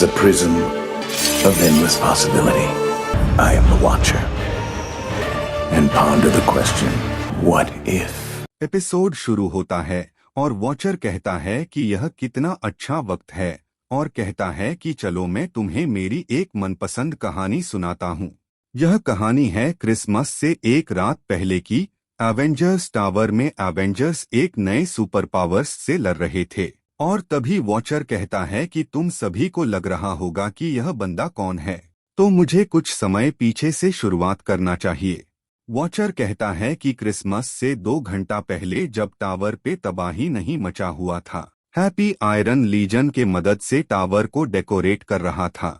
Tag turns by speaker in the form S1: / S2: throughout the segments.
S1: a prism of endless possibility. I am the Watcher. And ponder the question, what if?
S2: Episode शुरू होता है और watcher कहता है कि यह कितना अच्छा वक्त है और कहता है कि चलो मैं तुम्हें मेरी एक मनपसंद कहानी सुनाता हूँ। यह कहानी है क्रिसमस से एक रात पहले की। एवेंजर्स टावर में एवेंजर्स एक नए सुपर पावर्स से लड़ रहे थे और तभी वॉचर कहता है कि तुम सभी को लग रहा होगा कि यह बंदा कौन है, तो मुझे कुछ समय पीछे से शुरुआत करना चाहिए। वॉचर कहता है कि क्रिसमस से 2 घंटा पहले जब टावर पे तबाही नहीं मचा हुआ था, हैप्पी आयरन लीजन के मदद से टावर को डेकोरेट कर रहा था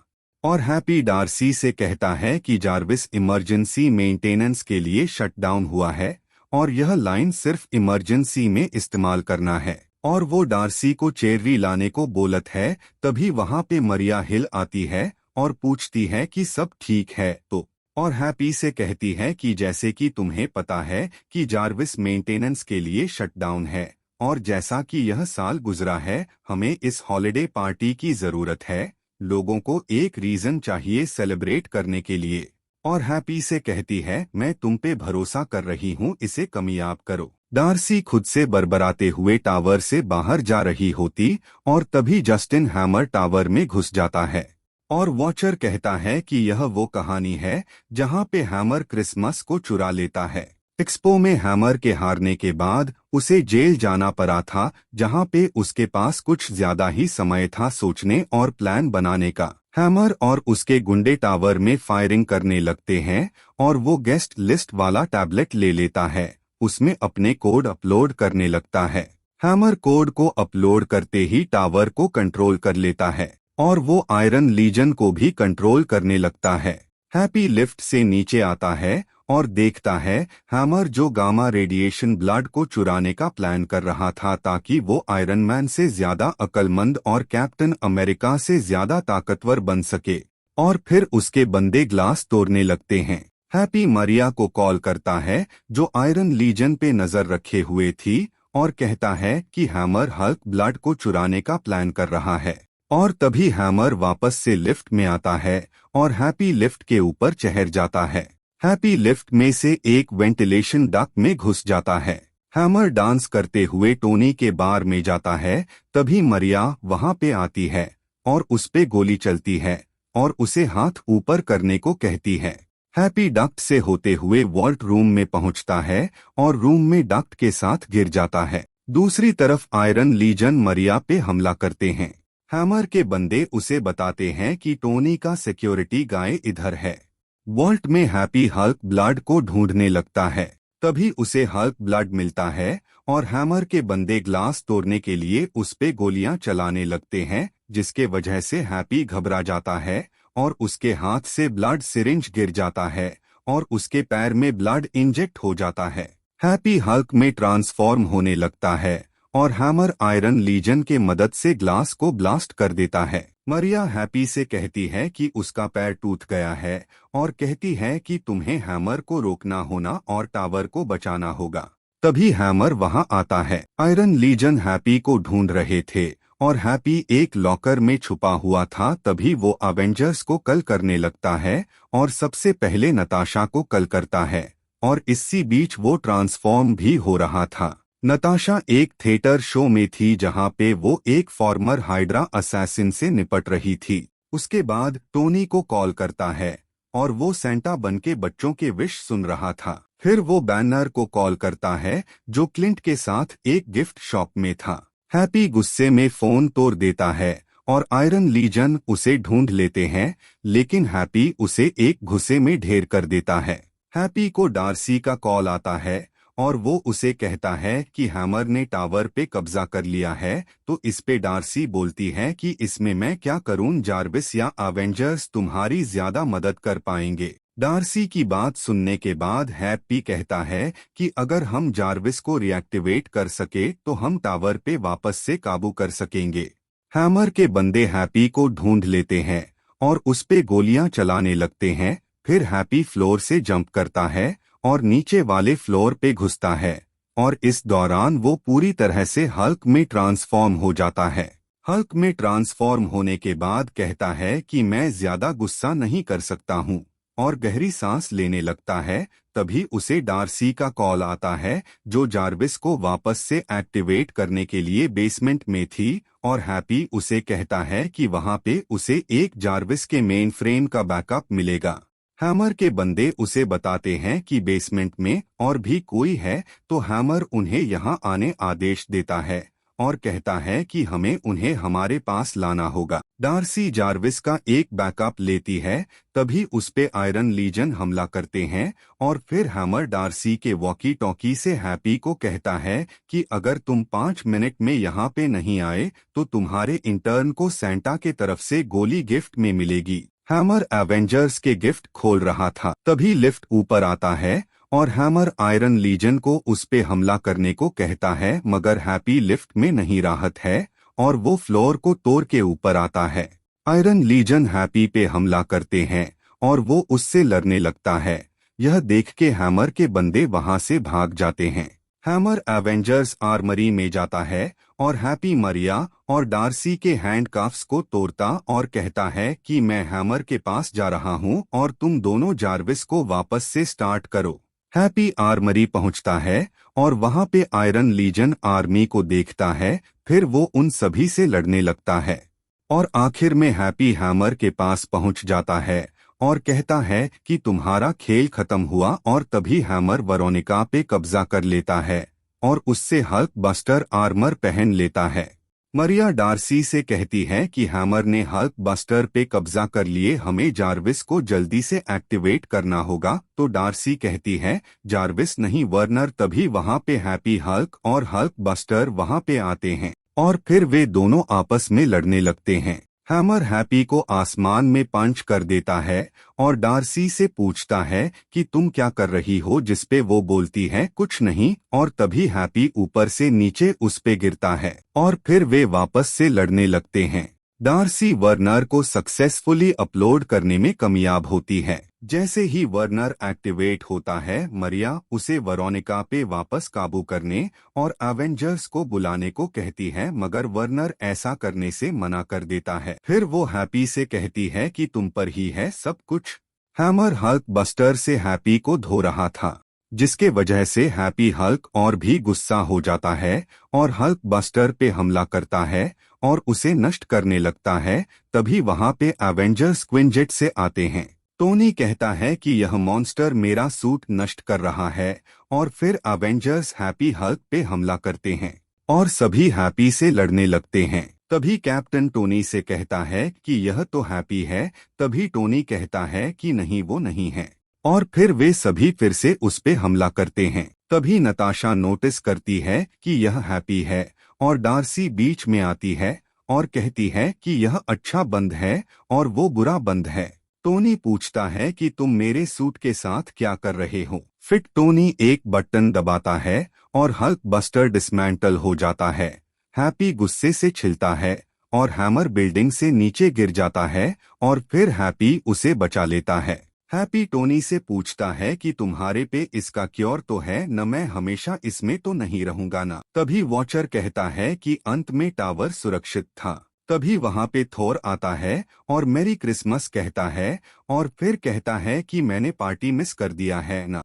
S2: और हैप्पी डार्सी से कहता है कि जार्विस इमरजेंसी मेंटेनेंस के लिए शटडाउन हुआ है और यह लाइन सिर्फ इमरजेंसी में इस्तेमाल करना है और वो डार्सी को चेर्री लाने को बोलत है। तभी वहां पे मरिया हिल आती है और पूछती है कि सब ठीक है तो, और हैप्पी से कहती है कि जैसे कि तुम्हें पता है कि जार्विस मेंटेनेंस के लिए शटडाउन है और जैसा कि यह साल गुजरा है हमें इस हॉलिडे पार्टी की जरूरत है, लोगों को एक रीजन चाहिए सेलिब्रेट करने के लिए। और हैप्पी से कहती है मैं तुम पे भरोसा कर रही हूँ, इसे कामयाब करो। डार्सी खुद से बरबराते हुए टावर से बाहर जा रही होती और तभी जस्टिन हैमर टावर में घुस जाता है और वॉचर कहता है कि यह वो कहानी है जहां पे हैमर क्रिसमस को चुरा लेता है। एक्सपो में हैमर के हारने के बाद उसे जेल जाना पड़ा था, जहां पे उसके पास कुछ ज्यादा ही समय था सोचने और प्लान बनाने का। हैमर और उसके गुंडे टावर में फायरिंग करने लगते हैं और वो गेस्ट लिस्ट वाला टैबलेट ले लेता है, उसमें अपने कोड अपलोड करने लगता है। हैमर कोड को अपलोड करते ही टावर को कंट्रोल कर लेता है और वो आयरन लीजन को भी कंट्रोल करने लगता है। हैप्पी लिफ्ट से नीचे आता है और देखता है हैमर जो गामा रेडिएशन ब्लड को चुराने का प्लान कर रहा था ताकि वो आयरन मैन से ज्यादा अक्लमंद और कैप्टन अमेरिका से ज्यादा ताकतवर बन सके, और फिर उसके बंदे ग्लास तोड़ने लगते हैं। हैप्पी मरिया को कॉल करता है जो आयरन लीजन पे नजर रखे हुए थी और कहता है कि हैमर हल्क ब्लड को चुराने का प्लान कर रहा है, और तभी हैमर वापस से लिफ्ट में आता है और हैप्पी लिफ्ट के ऊपर चढ़ जाता है। हैप्पी लिफ्ट में से एक वेंटिलेशन डक्ट में घुस जाता है। हैमर डांस करते हुए टोनी के बार में जाता है, तभी मरिया वहां पे आती है और उस पे गोली चलती है और उसे हाथ ऊपर करने को कहती है। हैप्पी डक्ट से होते हुए वॉल्ट रूम में पहुंचता है और रूम में डक्ट के साथ गिर जाता है। दूसरी तरफ आयरन लीजन मरिया पे हमला करते हैं। हैमर के बंदे उसे बताते हैं कि टोनी का सिक्योरिटी गाय इधर है। वॉल्ट में हैप्पी हल्क ब्लड को ढूंढने लगता है, तभी उसे हल्क ब्लड मिलता है और हैमर के बंदे ग्लास तोड़ने के लिए उस पे गोलियां चलाने लगते हैं, जिसके वजह से हैप्पी घबरा जाता है और उसके हाथ से ब्लड सिरिंज गिर जाता है और उसके पैर में ब्लड इंजेक्ट हो जाता है। हैप्पी हल्क में ट्रांसफॉर्म होने लगता है और हैमर आयरन लीजन के मदद से ग्लास को ब्लास्ट कर देता है। मरिया हैप्पी से कहती है कि उसका पैर टूट गया है और कहती है कि तुम्हें हैमर को रोकना होना और टावर को बचाना होगा। तभी हैमर वहां आता है। आयरन लीजन हैप्पी को ढूंढ रहे थे और हैप्पी एक लॉकर में छुपा हुआ था। तभी वो अवेंजर्स को कॉल करने लगता है और सबसे पहले नताशा को कॉल करता है और इसी बीच वो ट्रांसफॉर्म भी हो रहा था। नताशा एक थिएटर शो में थी जहां पे वो एक फॉर्मर हाइड्रा असैसिन से निपट रही थी। उसके बाद टोनी को कॉल करता है और वो सेंटा बनके बच्चों के विश सुन रहा था। फिर वो बैनर को कॉल करता है जो क्लिंट के साथ एक गिफ्ट शॉप में था। हैप्पी गुस्से में फोन तोड़ देता है और आयरन लीजन उसे ढूंढ लेते हैं, लेकिन हैप्पी उसे एक घुसे में ढेर कर देता है। हैप्पी को डार्सी का कॉल आता है और वो उसे कहता है कि हैमर ने टावर पे कब्जा कर लिया है, तो इस पे डार्सी बोलती है कि इसमें मैं क्या करूं, जार्विस या एवेंजर्स तुम्हारी ज्यादा मदद कर पाएंगे। डार्सी की बात सुनने के बाद हैप्पी कहता है कि अगर हम जार्विस को रिएक्टिवेट कर सके तो हम टावर पे वापस से काबू कर सकेंगे। हैमर के बंदे हैप्पी को ढूंढ लेते हैं और उस पे गोलियां चलाने लगते हैं। फिर हैप्पी फ्लोर से जंप करता है और नीचे वाले फ्लोर पे घुसता है और इस दौरान वो पूरी तरह से हल्क में ट्रांसफॉर्म हो जाता है। हल्क में ट्रांसफॉर्म होने के बाद कहता है कि मैं ज्यादा गुस्सा नहीं कर सकता हूँ और गहरी सांस लेने लगता है। तभी उसे डार्सी का कॉल आता है जो जार्विस को वापस से एक्टिवेट करने के लिए बेसमेंट में थी और हैप्पी उसे कहता है कि वहां पे उसे एक जार्विस के मेन फ्रेम का बैकअप मिलेगा। हैमर के बंदे उसे बताते हैं कि बेसमेंट में और भी कोई है तो हैमर उन्हें यहां आने आदेश देता है और कहता है कि हमें उन्हें हमारे पास लाना होगा। डार्सी जार्विस का एक बैकअप लेती है। तभी उस पे आयरन लीजन हमला करते हैं और फिर हैमर डार्सी के वॉकी टॉकी से हैप्पी को कहता है कि अगर तुम 5 मिनट में यहाँ पे नहीं आए तो तुम्हारे इंटर्न को सैंटा के तरफ से गोली गिफ्ट में मिलेगी। हैमर एवेंजर्स के गिफ्ट खोल रहा था, तभी लिफ्ट ऊपर आता है और हैमर आयरन लीजन को उस पे हमला करने को कहता है, मगर हैप्पी लिफ्ट में नहीं राहत है और वो फ्लोर को तोड़ के ऊपर आता है। आयरन लीजन हैप्पी पे हमला करते हैं और वो उससे लड़ने लगता है। यह देख के हैमर के बंदे वहां से भाग जाते हैं। हैमर एवेंजर्स आर्मरी में जाता है और हैप्पी मरिया और डार्सी के हैंडकफ्स को तोड़ता और कहता है कि मैं हैमर के पास जा रहा हूं और तुम दोनों जार्विस को वापस से स्टार्ट करो। हैप्पी आर्मरी पहुंचता है और वहां पे आयरन लीजन आर्मी को देखता है। फिर वो उन सभी से लड़ने लगता है और आखिर में हैप्पी हैमर के पास पहुंच जाता है और कहता है कि तुम्हारा खेल खत्म हुआ और तभी हैमर वेरोनिका पे कब्जा कर लेता है और उससे हल्क बस्टर आर्मर पहन लेता है। मरिया डार्सी से कहती है कि हैमर ने हल्क बस्टर पे कब्जा कर लिए, हमें जार्विस को जल्दी से एक्टिवेट करना होगा। तो डार्सी कहती है जार्विस नहीं वर्नर। तभी वहां पे हैप्पी हल्क और हल्क बस्टर वहां पे आते हैं और फिर वे दोनों आपस में लड़ने लगते हैं। हैमर हैप्पी को आसमान में पंच कर देता है और डार्सी से पूछता है कि तुम क्या कर रही हो, जिसपे वो बोलती है कुछ नहीं और तभी हैप्पी ऊपर से नीचे उस पे गिरता है और फिर वे वापस से लड़ने लगते हैं। डार्सी वर्नर को सक्सेसफुली अपलोड करने में कामयाब होती है। जैसे ही वर्नर एक्टिवेट होता है मरिया उसे वेरोनिका पे वापस काबू करने और एवेंजर्स को बुलाने को कहती है, मगर वर्नर ऐसा करने से मना कर देता है। फिर वो हैप्पी से कहती है कि तुम पर ही है सब कुछ। हैमर हल्क बस्टर से हैप्पी को धो रहा था, जिसके वजह से हैप्पी हल्क और भी गुस्सा हो जाता है और हल्क बस्टर पे हमला करता है और उसे नष्ट करने लगता है। तभी वहां पे एवेंजर्स क्विंजेट से आते हैं। टोनी कहता है कि यह मॉन्स्टर मेरा सूट नष्ट कर रहा है और फिर एवेंजर्स हैप्पी हल्क पे हमला करते हैं और सभी हैप्पी से लड़ने लगते हैं। तभी कैप्टन टोनी से कहता है कि यह तो हैप्पी है। तभी टोनी कहता है कि नहीं वो नहीं है और फिर वे सभी फिर से उस पे हमला करते हैं। तभी नताशा नोटिस करती है कि यह हैप्पी है और डार्सी बीच में आती है और कहती है कि यह अच्छा बंद है और वो बुरा बंद है। टोनी पूछता है कि तुम मेरे सूट के साथ क्या कर रहे हो। फिर टोनी एक बटन दबाता है और हल्क बस्टर डिसमेंटल हो जाता है। हैप्पी गुस्से से छिलता है और हैमर बिल्डिंग से नीचे गिर जाता है और फिर हैप्पी उसे बचा लेता है। हैप्पी टोनी से पूछता है कि तुम्हारे पे इसका क्योर तो है न, मैं हमेशा इसमें तो नहीं रहूंगा ना। तभी वॉचर कहता है कि अंत में टावर सुरक्षित था। तभी वहां पे थोर आता है और मेरी क्रिसमस कहता है और फिर कहता है कि मैंने पार्टी मिस कर दिया है ना।